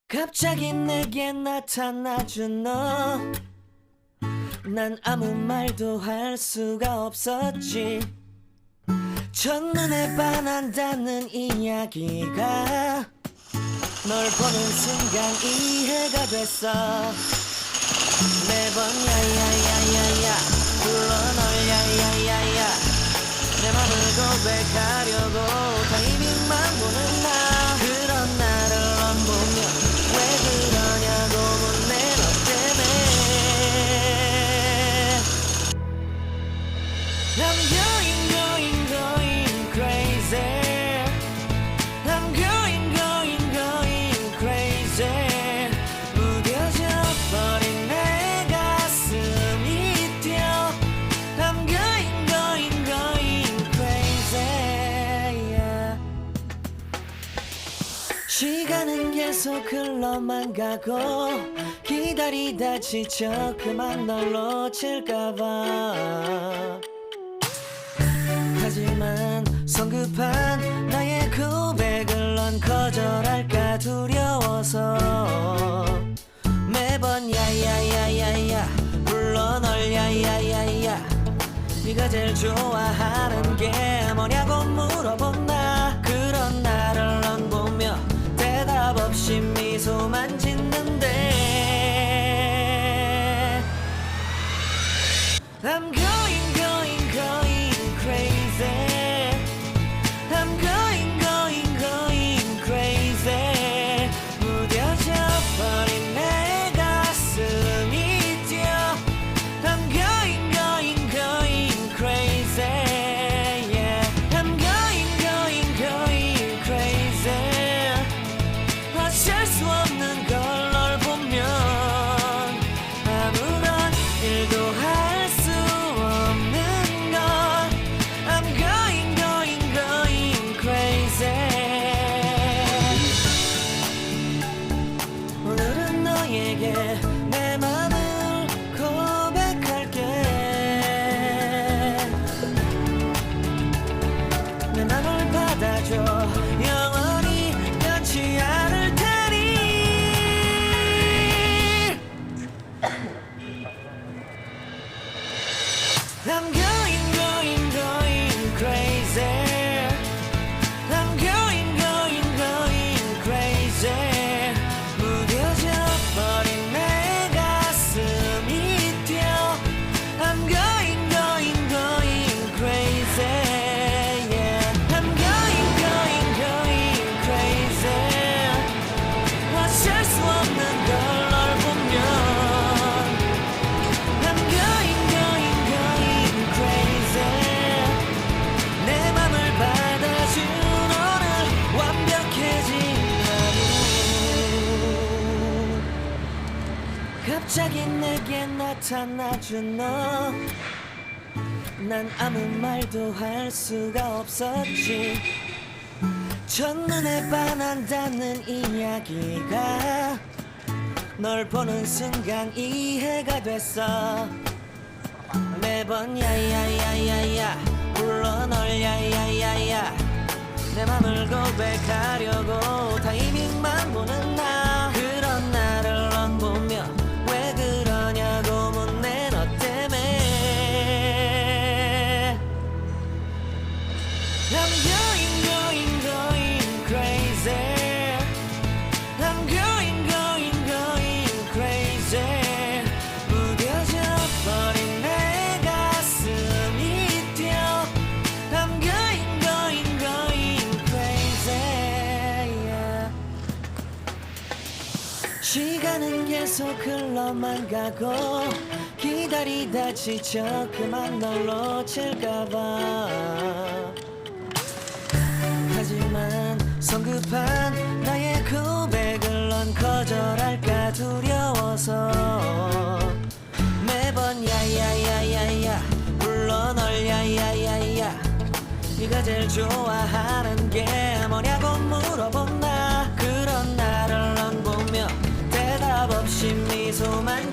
갑자기 내게 나타나준 너, 난 아무 말도 할 수가 없었지. 첫눈에 반한다는 이야기가 널 보는 순간 이해가 됐어. 매번 야야야야야 불러 널 야야야야, 내 맘을 고백하려고 타이밍만 보는 나. 그런 나를 넌 보며 왜 그러냐고 묻네 너 때문에. I'm going crazy. I'm going crazy. 무뎌져 버린 내 가슴이 뛰어. I'm going crazy, yeah. 시간은 계속 흘러만 가고 기다리다 지쳐 그만 널 놓칠까봐. 하지만 성급한 나의 고백을 넌 거절할까 두려워서 매번 야야야야야 불러 널 야야야야. 네가 제일 좋아하는 게 뭐냐고 물어본 나. 그런 나를 넌 보며 대답 없이 미소만 짓는데 I'm going crazy. I'm going crazy. 무뎌져 버린 내 가슴이 뛰어. I'm going crazy, yeah. I'm going crazy. 어쩔 수 없는 걸 널 보면 아무런 일도 할 수 없는 걸. I'm going crazy. 오늘은 너에게 내 맘을 고백할게. 내 맘을 받아줘. 영원히 변치 않을 테니. I'm going crazy. I'm going crazy. 무뎌져 버린 내 가슴이 뛰어. I'm going crazy, yeah. I'm going crazy. 어쩔 수 없는 걸 널 보면 I'm going crazy. 내 맘을 받아준 오늘 완벽해진 하루. 갑자기 내게 나타나준 너, 난 아무 말도 할 수가 없었지. 첫눈에 반한다는 이야기가 널 보는 순간 이해가 됐어. 매번 야야야야야 불러 널 야야야야, 내 맘을 고백하려고 타이밍만 보는 나. 그런 나를 넌 보며 왜 그러냐고 묻네 너 때문에. I'm going crazy. I'm going crazy. 무뎌져 버린 내 가슴이 뛰어. I'm going crazy, yeah. 시간은 계속 흘러만 가고 기다리다 지쳐 그만 널 놓칠까봐. 하지만 성급한 나의 고백을 넌 거절할까 두려워서 매번 야야야야야 불러 널 야야야야. 네가 제일 좋아하는 게 뭐냐고 물어본 나. 그런 나를 넌 보며 대답 없이 미소만